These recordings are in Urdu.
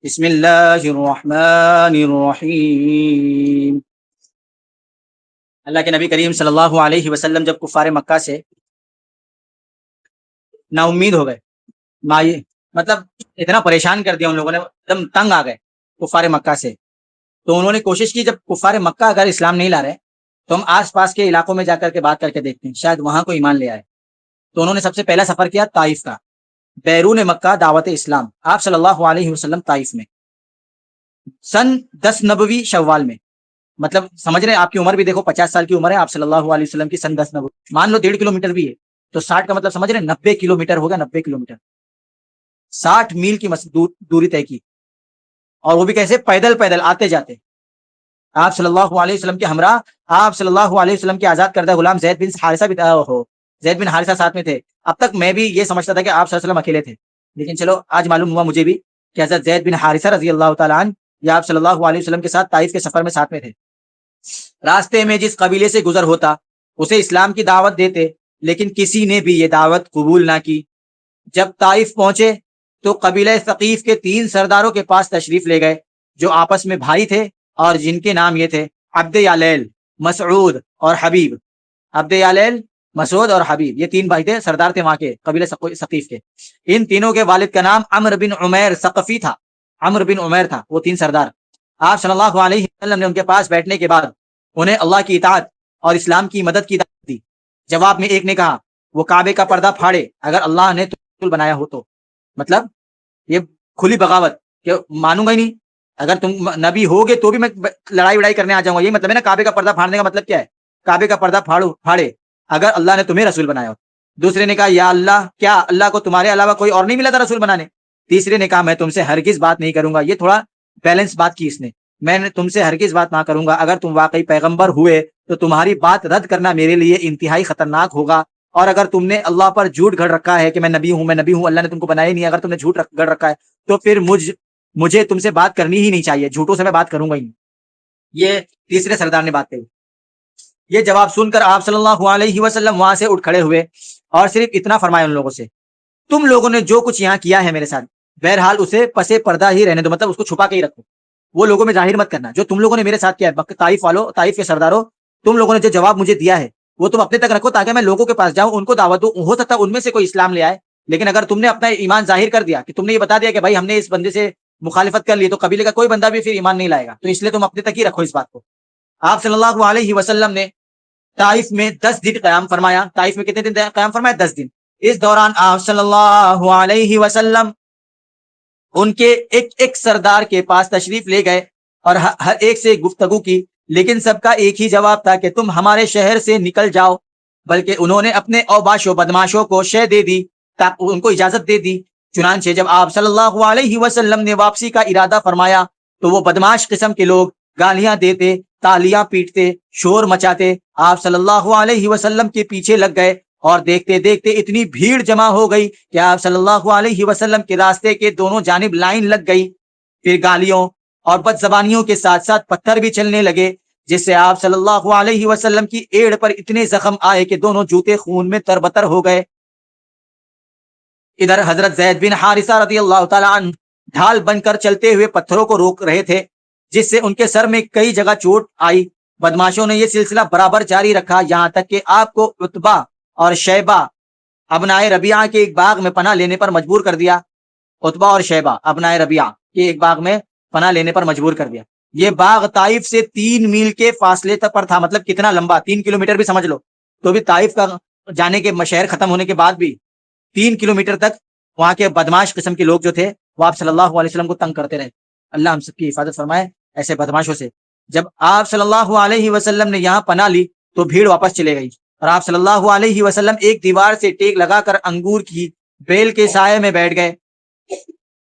بسم اللہ الرحمن الرحیم۔ اللہ کے نبی کریم صلی اللہ علیہ وسلم جب کفار مکہ سے نا امید ہو گئے، مطلب اتنا پریشان کر دیا ان لوگوں نے، ایک دم تنگ آ گئے کفار مکہ سے، تو انہوں نے کوشش کی جب کفار مکہ اگر اسلام نہیں لا رہے تو ہم آس پاس کے علاقوں میں جا کر کے بات کر کے دیکھتے ہیں، شاید وہاں کو ایمان لے آئے۔ تو انہوں نے سب سے پہلا سفر کیا طائف کا، بیرون مکہ دعوت اسلام۔ آپ صلی اللہ علیہ وسلم طائف میں سن 10 نبوی شوال میں، مطلب سمجھ رہے ہیں آپ کی عمر بھی دیکھو 50 سال کی عمر ہے آپ صلی اللہ علیہ وسلم کی، سن 10 نبوی مان لو 1.5 کلومیٹر بھی ہے تو 60 کا مطلب سمجھ رہے ہیں 90 کلومیٹر ہوگا، 90 کلومیٹر 60 میل کی دوری طے کی، اور وہ بھی کیسے؟ پیدل پیدل آتے جاتے۔ آپ صلی اللہ علیہ وسلم کے ہمراہ آپ صلی اللہ علیہ وسلم کے آزاد کردہ غلام زید بن حارثہ بھی زید بن حارثہ ساتھ میں تھے۔ اب تک میں بھی یہ سمجھتا تھا کہ آپ صلی اللہ علیہ وسلم اکیلے تھے، لیکن چلو آج معلوم ہوا مجھے بھی کہ حضرت زید بن حارثہ رضی اللہ تعالیٰ عنہ یا آپ صلی اللہ علیہ وسلم کے ساتھ طائف کے سفر میں ساتھ میں تھے۔ راستے میں جس قبیلے سے گزر ہوتا اسے اسلام کی دعوت دیتے، لیکن کسی نے بھی یہ دعوت قبول نہ کی۔ جب طائف پہنچے تو قبیلہ ثقیف کے 3 سرداروں کے پاس تشریف لے گئے، جو آپس میں بھائی تھے اور جن کے نام یہ تھے عبد یالیل، مسعود اور حبیب۔ عبد یالیل، مسعود اور حبیب، یہ 3 بھائی تھے، سردار تھے وہاں کے قبیلہ ثقیف کے۔ ان تینوں کے والد کا نام عمرو بن عمیر ثقفی تھا، عمرو بن عمیر تھا، وہ 3 سردار۔ آپ صلی اللہ علیہ وسلم نے ان کے پاس بیٹھنے کے بعد انہیں اللہ کی اطاعت اور اسلام کی مدد کی دعوت دی۔ جواب میں ایک نے کہا وہ کعبے کا پردہ پھاڑے اگر اللہ نے رسول بنایا ہو تو، مطلب یہ کھلی بغاوت کہ مانوں گا ہی نہیں، اگر تم نبی ہوگے تو بھی میں لڑائی وڑائی کرنے آ جاؤں گا، یہ مطلب ہے نا۔ کعبے کا پردہ پھاڑنے کا مطلب کیا ہے؟ کعبے کا پردہ پھاڑے اگر اللہ نے تمہیں رسول بنایا ہو۔ دوسرے نے کہا یا اللہ، کیا اللہ کو تمہارے علاوہ کوئی اور نہیں ملا تھا رسول بنانے؟ تیسرے نے کہا میں تم سے ہرگز بات نہیں کروں گا، یہ تھوڑا بیلنس بات کی اس نے، میں نے تم سے ہرگز بات نہ کروں گا، اگر تم واقعی پیغمبر ہوئے تو تمہاری بات رد کرنا میرے لیے انتہائی خطرناک ہوگا، اور اگر تم نے اللہ پر جھوٹ گھڑ رکھا ہے کہ میں نبی ہوں، اللہ نے تم کو بنایا ہی نہیں، اگر تم نے جھوٹ گھڑ رکھا ہے تو پھر مجھے تم سے بات کرنی ہی نہیں چاہیے، جھوٹوں سے میں بات کروں گا ہی نہیں۔ یہ تیسرے سردار نے بات کہی۔ یہ جواب سن کر آپ صلی اللہ علیہ وسلم وہاں سے اٹھ کھڑے ہوئے اور صرف اتنا فرمایا ان لوگوں سے، تم لوگوں نے جو کچھ یہاں کیا ہے میرے ساتھ، بہرحال اسے پسے پردہ ہی رہنے دو، مطلب اس کو چھپا کے ہی رکھو، وہ لوگوں میں ظاہر مت کرنا۔ جو تم لوگوں نے میرے ساتھ کیا ہے، طائف والوں، طائف کے سرداروں، تم لوگوں نے جو جواب مجھے دیا ہے وہ تم اپنے تک رکھو، تاکہ میں لوگوں کے پاس جاؤں، ان کو دعوت دوں، ہو سکتا ہے ان میں سے کوئی اسلام لے آئے، لیکن اگر تم نے اپنا ایمان ظاہر کر دیا کہ تم نے یہ بتا دیا کہ بھائی ہم نے اس بندے سے مخالفت کر لی، تو قبیلے کا کوئی بندہ بھی پھر ایمان نہیں لائے گا، تو اس لیے تم اپنے تک ہی رکھو اس بات کو۔ آپ صلی اللہ علیہ وسلم نے طائف میں 10 دن قیام فرمایا۔ طائف میں کتنے دن قیام فرمایا؟ 10 دن۔ اس دوران آپ صلی اللہ علیہ وسلم ان کے ایک ایک سردار کے پاس تشریف لے گئے اور ہر ایک سے گفتگو کی، لیکن سب کا ایک ہی جواب تھا کہ تم ہمارے شہر سے نکل جاؤ، بلکہ انہوں نے اپنے اوباش و بدماشوں کو شے دے دی، ان کو اجازت دے دی۔ چنانچہ جب آپ صلی اللہ علیہ وسلم نے واپسی کا ارادہ فرمایا تو وہ بدماش قسم کے لوگ گالیاں دیتے، تالیاں پیٹتے، شور مچاتے آپ صلی اللہ علیہ وسلم کے پیچھے لگ گئے، اور دیکھتے دیکھتے اتنی بھیڑ جمع ہو گئی کہ آپ صلی اللہ علیہ وسلم کے راستے کے دونوں جانب لائن لگ گئی۔ پھر گالیوں اور بد زبانیوں کے ساتھ ساتھ پتھر بھی چلنے لگے، جس سے آپ صلی اللہ علیہ وسلم کی ایڑ پر اتنے زخم آئے کہ دونوں جوتے خون میں تربتر ہو گئے۔ ادھر حضرت زید بن حارثہ رضی اللہ تعالیٰ عنہ ڈھال بن کر چلتے ہوئے پتھروں کو روک رہے تھے، جس سے ان کے سر میں کئی جگہ چوٹ آئی۔ بدماشوں نے یہ سلسلہ برابر جاری رکھا، یہاں تک کہ آپ کو عتبہ اور شیبہ ابنائے ربیعہ کے ایک باغ میں پناہ لینے پر مجبور کر دیا۔ عتبہ اور شیبہ ابنائے ربیعہ کے ایک باغ میں پناہ لینے پر مجبور کر دیا۔ یہ باغ طائف سے 3 میل کے فاصلے تک پر تھا، مطلب کتنا لمبا، 3 کلومیٹر بھی سمجھ لو، تو بھی طائف کا جانے کے شہر ختم ہونے کے بعد بھی 3 کلومیٹر تک وہاں کے بدماش قسم کے لوگ جو تھے وہ آپ صلی اللہ علیہ وسلم کو تنگ کرتے رہے۔ اللہ ہم سب کی حفاظت فرمائے ایسے بدماشوں سے۔ جب آپ صلی اللہ علیہ وسلم نے یہاں پناہ لی تو بھیڑ واپس چلے گئی، اور آپ صلی اللہ علیہ وسلم ایک دیوار سے ٹیک لگا کر انگور کی بیل کے سائے میں بیٹھ گئے۔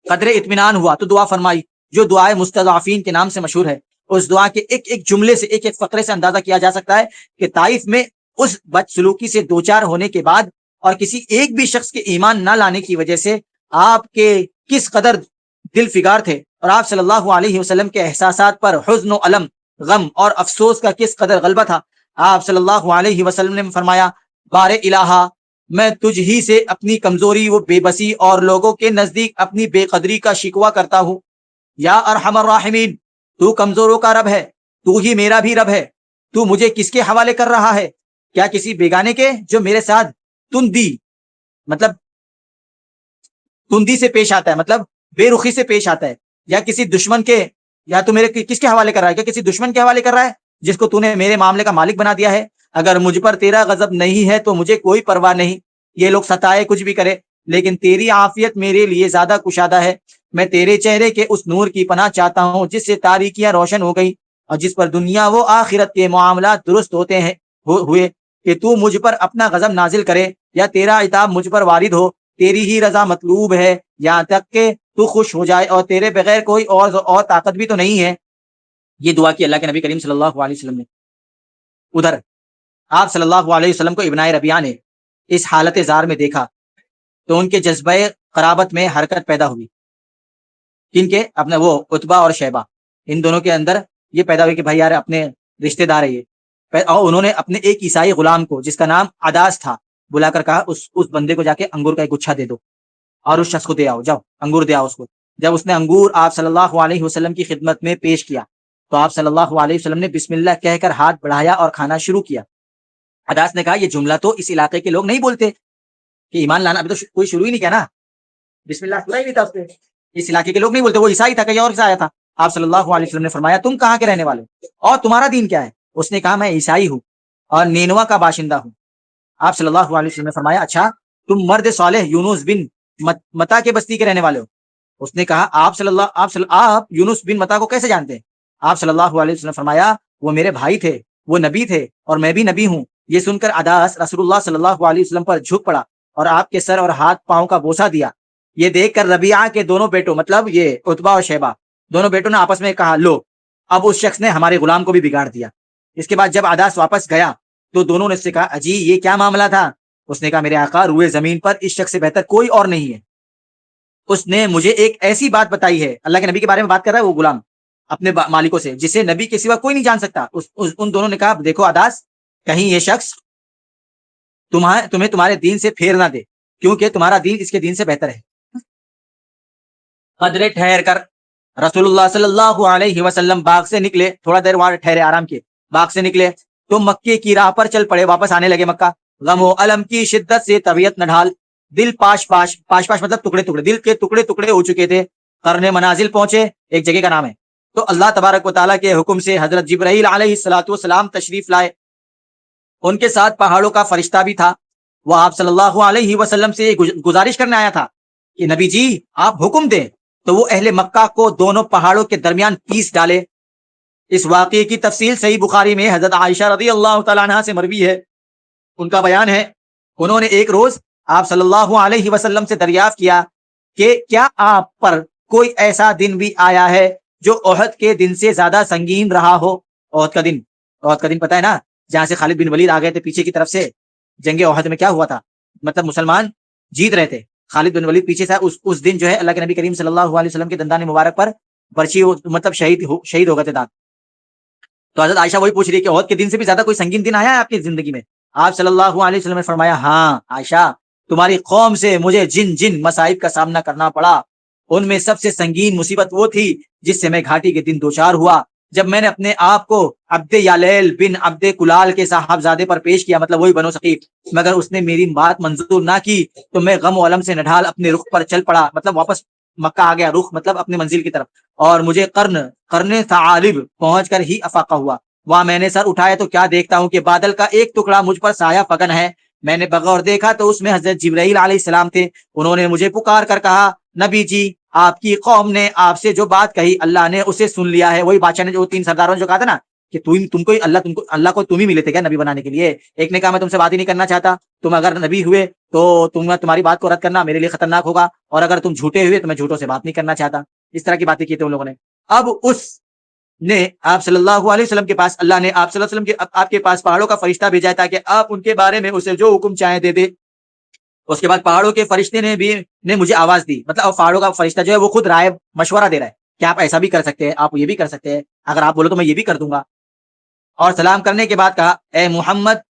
قدر اطمینان ہوا تو دعا فرمائی، جو دعائے مستضعفین کے نام سے مشہور ہے۔ اس دعا کے ایک ایک جملے سے، ایک ایک فقرے سے اندازہ کیا جا سکتا ہے کہ طائف میں اس بد سلوکی سے دوچار ہونے کے بعد اور کسی ایک بھی شخص کے ایمان نہ لانے کی وجہ سے آپ کے کس قدر دل فگار تھے، اور آپ صلی اللہ علیہ وسلم کے احساسات پر حزن و علم، غم اور افسوس کا کس قدر غلبہ تھا۔ آپ صلی اللہ علیہ وسلم نے فرمایا، بار الہا، میں تجھ ہی سے اپنی کمزوری و بے بسی اور لوگوں کے نزدیک اپنی بے قدری کا شکوہ کرتا ہوں۔ یا ارحم الراحمین، تو کمزوروں کا رب ہے، تو ہی میرا بھی رب ہے، تو مجھے کس کے حوالے کر رہا ہے؟ کیا کسی بیگانے کے جو میرے ساتھ تندی مطلب تندی سے پیش آتا ہے، مطلب بے رخی سے پیش آتا ہے، یا کسی دشمن کے، یا تو میرے کس کے حوالے کر رہا ہے؟ کیا کسی دشمن کے حوالے کر رہا ہے جس کو تو نے میرے معاملے کا مالک بنا دیا ہے؟ اگر مجھ پر تیرا غضب نہیں ہے تو مجھے کوئی پرواہ نہیں، یہ لوگ ستائے کچھ بھی کرے، لیکن تیری عافیت میرے لیے زیادہ کشادہ ہے۔ میں تیرے چہرے کے اس نور کی پناہ چاہتا ہوں جس سے تاریکیاں روشن ہو گئی اور جس پر دنیا و آخرت کے معاملات درست ہوتے ہیں ہوئے، کہ تو مجھ پر اپنا غضب نازل کرے یا تیرا عتاب مجھ پر وارد ہو۔ تیری ہی رضا مطلوب ہے یہاں تک کہ تو خوش ہو جائے، اور تیرے بغیر کوئی اور طاقت بھی تو نہیں ہے۔ یہ دعا کی اللہ کے نبی کریم صلی اللہ علیہ وسلم نے۔ ادھر آپ صلی اللہ علیہ وسلم کو ابن ربیعہ نے اس حالت زار میں دیکھا تو ان کے جذبہ قرابت میں حرکت پیدا ہوئی۔ کن کے؟ اپنے وہ عتبہ اور شیبہ، ان دونوں کے اندر یہ پیدا ہوئی کہ بھائی یار اپنے رشتہ دار ہے یہ، اور انہوں نے اپنے ایک عیسائی غلام کو جس کا نام عداس تھا بلا کر کہا اس بندے کو جا کے انگور کا ایک گچھا دے دو اور اس شخص کو دے آؤ، جاؤ انگور دے آؤ اس کو۔ جب اس نے انگور آپ صلی اللہ علیہ وسلم کی خدمت میں پیش کیا تو آپ صلی اللہ علیہ وسلم نے بسم اللہ کہہ کر ہاتھ بڑھایا اور کھانا شروع کیا۔ عداس نے کہا یہ جملہ تو اس علاقے کے لوگ نہیں بولتے کہ ایمان لانا، ابھی تو کوئی شروع ہی نہیں کیا نا، بسم اللہ سنا ہی نہیں تھا اس نے، اس علاقے کے لوگ نہیں بولتے، وہ عیسائی تھا کہ اور آیا تھا۔ آپ صلی اللہ علیہ وسلم نے فرمایا تم کہاں کے رہنے والے اور تمہارا دین کیا ہے؟ اس نے کہا میں عیسائی ہوں اور نینوا کا باشندہ ہوں۔ آپ صلی اللہ علیہ وسلم نے فرمایا اچھا تم مرد صالح یونس بن متا کے بستی کے رہنے والے ہو؟ اس نے کہا آپ یونس بن متا کو کیسے جانتے ہیں؟ آپ صلی اللہ علیہ وسلم نے فرمایا وہ میرے بھائی تھے، وہ نبی تھے اور میں بھی نبی ہوں۔ یہ سن کر عداس رسول اللہ صلی اللہ علیہ وسلم پر جھک پڑا اور آپ کے سر اور ہاتھ پاؤں کا بوسہ دیا۔ یہ دیکھ کر ربیعہ کے دونوں بیٹوں، مطلب یہ عتبہ اور شیبہ دونوں بیٹوں نے آپس میں کہا لو اب اس شخص نے ہمارے غلام کو بھی بگاڑ دیا۔ اس کے بعد جب عداس واپس گیا تو دونوں نے اس سے کہا اجی یہ کیا معاملہ تھا؟ اس نے کہا میرے آقا روئے زمین پر اس شخص سے بہتر کوئی اور نہیں ہے، اس نے مجھے ایک ایسی بات بتائی ہے، اللہ کے نبی کے بارے میں بات کر رہا ہے وہ غلام اپنے مالکوں سے، جسے نبی کے سوا کوئی نہیں جان سکتا۔ ان دونوں نے کہا دیکھو عداس کہیں یہ شخص تمہیں تمہارے دین سے پھیر نہ دے، کیونکہ تمہارا دین اس کے دین سے بہتر ہے۔ قدرے ٹھہر کر رسول اللہ صلی اللہ علیہ وسلم باغ سے نکلے، تھوڑا دیر وہاں ٹھہرے آرام کیے، باغ سے نکلے تو مکے کی راہ پر چل پڑے، واپس آنے لگے مکہ۔ غم و الم کی شدت سے طبیعت نہ ڈھال، دل پاش پاش پاش پاش مطلب ٹکڑے ٹکڑے، دل کے ٹکڑے ٹکڑے ہو چکے تھے۔ قرن منازل پہنچے، ایک جگہ کا نام ہے، تو اللہ تبارک و تعالیٰ کے حکم سے حضرت جبرائیل علیہ الصلوۃ والسلام تشریف لائے، ان کے ساتھ پہاڑوں کا فرشتہ بھی تھا۔ وہ آپ صلی اللہ علیہ وسلم سے گزارش کرنے آیا تھا کہ نبی جی آپ حکم دیں، تو وہ اہل مکہ کو دونوں پہاڑوں کے درمیان پیس ڈالے۔ اس واقعے کی تفصیل صحیح بخاری میں حضرت عائشہ رضی اللہ تعالیٰ عنہا سے مروی ہے، ان کا بیان ہے انہوں نے ایک روز آپ صلی اللہ علیہ وسلم سے دریافت کیا کہ کیا آپ پر کوئی ایسا دن بھی آیا ہے جو احد کے دن سے زیادہ سنگین رہا ہو؟ احد کا دن پتہ ہے نا، جہاں سے خالد بن ولید آ گئے تھے پیچھے کی طرف سے، جنگ احد میں کیا ہوا تھا، مطلب مسلمان جیت رہے تھے، خالد بن ولید پیچھے سے، اس دن جو ہے اللہ کے نبی کریم صلی اللہ علیہ وسلم کے دندان مبارک پر برچی مطلب شہید ہو گئے تھے دانت۔ تو حضرت عائشہ وہی پوچھ رہی ہے کہ احد کے دن سے بھی زیادہ کوئی سنگین دن آیا ہے آپ کی زندگی میں؟ آپ صلی اللہ علیہ وسلم نے فرمایا ہاں عائشہ، تمہاری قوم سے مجھے جن مصائب کا سامنا کرنا پڑا، ان میں سب سے سنگین مصیبت وہ تھی جس سے میں گھاٹی کے دن دوچار ہوا، جب میں نے اپنے آپ کو عبد یالیل بن عبد کلال کے صاحبزادے پر پیش کیا، مطلب وہی بنو ثقیف، مگر اس نے میری بات منظور نہ کی تو میں غم و علم سے نڈھال اپنے رخ پر چل پڑا، مطلب واپس مکہ آ گیا، رخ مطلب اپنی منزل کی طرف، اور مجھے قرن ثعالب پہنچ کر ہی افاقہ ہوا۔ وہاں میں نے سر اٹھایا تو کیا دیکھتا ہوں کہ بادل کا ایک ٹکڑا مجھ پر سایہ فگن ہے، میں نے بغور دیکھا تو اس میں حضرت جبرائیل علیہ السلام تھے، انہوں نے مجھے پکار کر کہا نبی جی آپ کی قوم نے آپ سے جو بات کہی اللہ نے اسے سن لیا ہے۔ وہی بادشاہ نے جو تین سرداروں نے جو کہا تھا نا کہ اللہ کو تم ہی ملے تھے کیا نبی بنانے کے لیے، ایک نے کہا میں تم سے بات ہی نہیں کرنا چاہتا، تم اگر نبی ہوئے تو تمہاری بات کو رد کرنا میرے لیے خطرناک ہوگا، اور اگر تم جھوٹے ہوئے تو میں جھوٹوں سے بات نہیں کرنا چاہتا۔ اس طرح کی باتیں کی تھی ان لوگوں نے۔ اب اس نے آپ صلی اللہ علیہ وسلم کے پاس، اللہ نے آپ صلی اللہ علیہ وسلم کے آپ کے پاس پہاڑوں کا فرشتہ بھیجا ہے تاکہ آپ ان کے بارے میں اسے جو حکم چاہے دے دے۔ اس کے بعد پہاڑوں کے فرشتے نے مجھے آواز دی، مطلب پہاڑوں کا فرشتہ جو ہے وہ خود رائے مشورہ دے رہا ہے کہ آپ ایسا بھی کر سکتے ہیں، آپ یہ بھی کر سکتے ہیں، اگر آپ بولو تو میں یہ بھی کر دوں گا۔ اور سلام کرنے کے بعد کہا اے محمد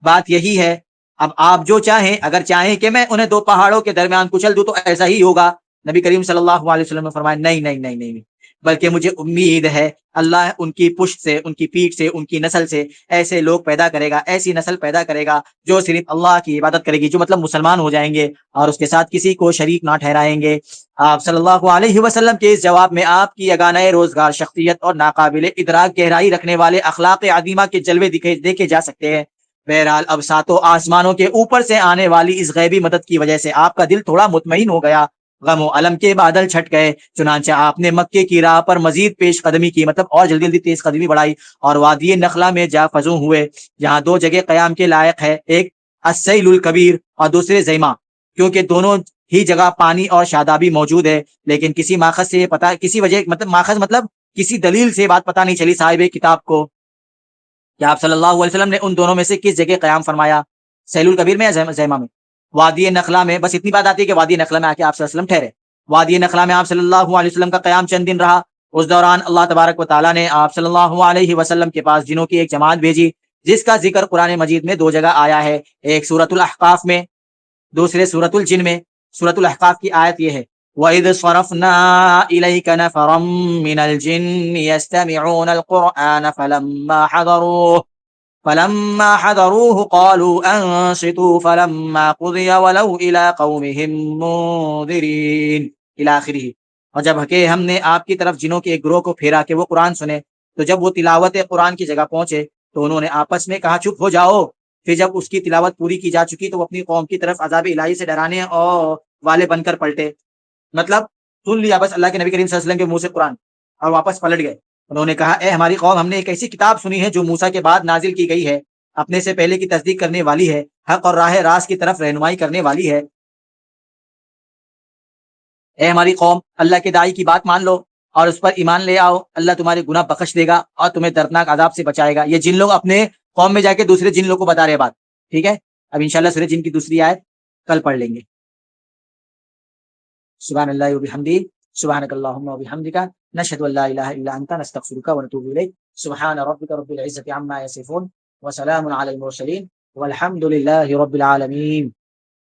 بات یہی ہے، اب آپ جو چاہیں، اگر چاہیں کہ میں انہیں دو پہاڑوں کے درمیان کچل دوں تو ایسا ہی ہوگا۔ نبی کریم صلی اللہ علیہ وسلم نے فرمایا نہیں نہیں نہیں نہیں، بلکہ مجھے امید ہے اللہ ان کی پشت سے، ان کی پیٹھ سے، ان کی نسل سے ایسے لوگ پیدا کرے گا، ایسی نسل پیدا کرے گا جو صرف اللہ کی عبادت کرے گی، جو مطلب مسلمان ہو جائیں گے اور اس کے ساتھ کسی کو شریک نہ ٹھہرائیں گے۔ آپ صلی اللہ علیہ وسلم کے اس جواب میں آپ کی یگانہ روزگار، شخصیت اور ناقابل ادراک گہرائی رکھنے والے اخلاق عظیمہ کے جلوے دیکھے جا سکتے ہیں۔ بہرحال اب ساتوں آسمانوں کے اوپر سے آنے والی اس غیبی مدد کی وجہ سے آپ کا دل تھوڑا مطمئن ہو گیا، غم و علم کے بادل چھٹ گئے، چنانچہ آپ نے مکے کی راہ پر مزید پیش قدمی کی، مطلب اور جلدی جلدی تیز قدمی بڑھائی، اور وادی نخلا میں جا فزوں ہوئے، جہاں دو جگہ قیام کے لائق ہے، ایک السیل الکبیر اور دوسرے زیمہ، کیونکہ دونوں ہی جگہ پانی اور شادابی موجود ہے، لیکن کسی ماخذ سے پتا، کسی وجہ مطلب ماخذ مطلب کسی دلیل سے بات پتہ نہیں چلی صاحب کتاب کو کہ آپ صلی اللہ علیہ وسلم نے ان دونوں میں سے کس جگہ قیام فرمایا، سیل الکبیر میں یا زیمہ میں؟ وادی نخلا میں۔ بس اتنی بات آتی ہے کہ وادی نخلا میں آ کے آپ صلی اللہ علیہ وسلم ٹھہرے۔ وادی نخلا میں آپ صلی اللہ علیہ وسلم کا قیام چند دن رہا۔ اس دوران اللہ تبارک و تعالیٰ نے آپ صلی اللہ علیہ وسلم کے پاس جنوں کی ایک جماعت بھیجی، جس کا ذکر قرآن مجید میں دو جگہ آیا ہے، ایک سورۃ الاحقاف میں، دوسرے سورۃ الجن میں۔ سورۃ الاحقاف کی آیت یہ ہے وَإِذْ صَرَفْنَا إِلَيْكَ نَفَرًا مِنَ الْجِنِّ يَسْتَمِعُونَ الْقُرْآنَ فلما حضروه قالوا انصتوا فلما قضي ولوا الى قومهم منذرين الى آخرہ۔ اور جب کہ ہم نے آپ کی طرف جنوں کے ایک گروہ کو پھیرا کہ وہ قرآن سنے، تو جب وہ تلاوت قرآن کی جگہ پہنچے تو انہوں نے آپس میں کہا چپ ہو جاؤ۔ پھر جب اس کی تلاوت پوری کی جا چکی تو وہ اپنی قوم کی طرف عذاب الہی سے ڈرانے اور والے بن کر پلٹے، مطلب سن لیا بس اللہ کے نبی کریم صلی اللہ علیہ وسلم کے منہ سے قرآن اور واپس پلٹ گئے۔ انہوں نے کہا اے ہماری قوم، ہم نے ایک ایسی کتاب سنی ہے جو موسیٰ کے بعد نازل کی گئی ہے، اپنے سے پہلے کی تصدیق کرنے والی ہے، حق اور راہ راست کی طرف رہنمائی کرنے والی ہے۔ اے ہماری قوم، اللہ کے داعی کی بات مان لو اور اس پر ایمان لے آؤ، اللہ تمہارے گناہ بخش دے گا اور تمہیں دردناک عذاب سے بچائے گا۔ یہ جن لوگ اپنے قوم میں جا کے دوسرے جن لوگوں کو بتا رہے بات، ٹھیک ہے؟ اب انشاءاللہ سورہ جن کی دوسری آیت کل پڑھ لیں گے۔ سبحان اللہ وبحمدہ، سبحانک اللہم وبحمدک، نشہد ان لا الہ الا انت، نستغفرک ونتوب الیک۔ سبحان ربک رب العزۃ عما یصفون وسلام علی المرسلین والحمد للہ رب العالمین۔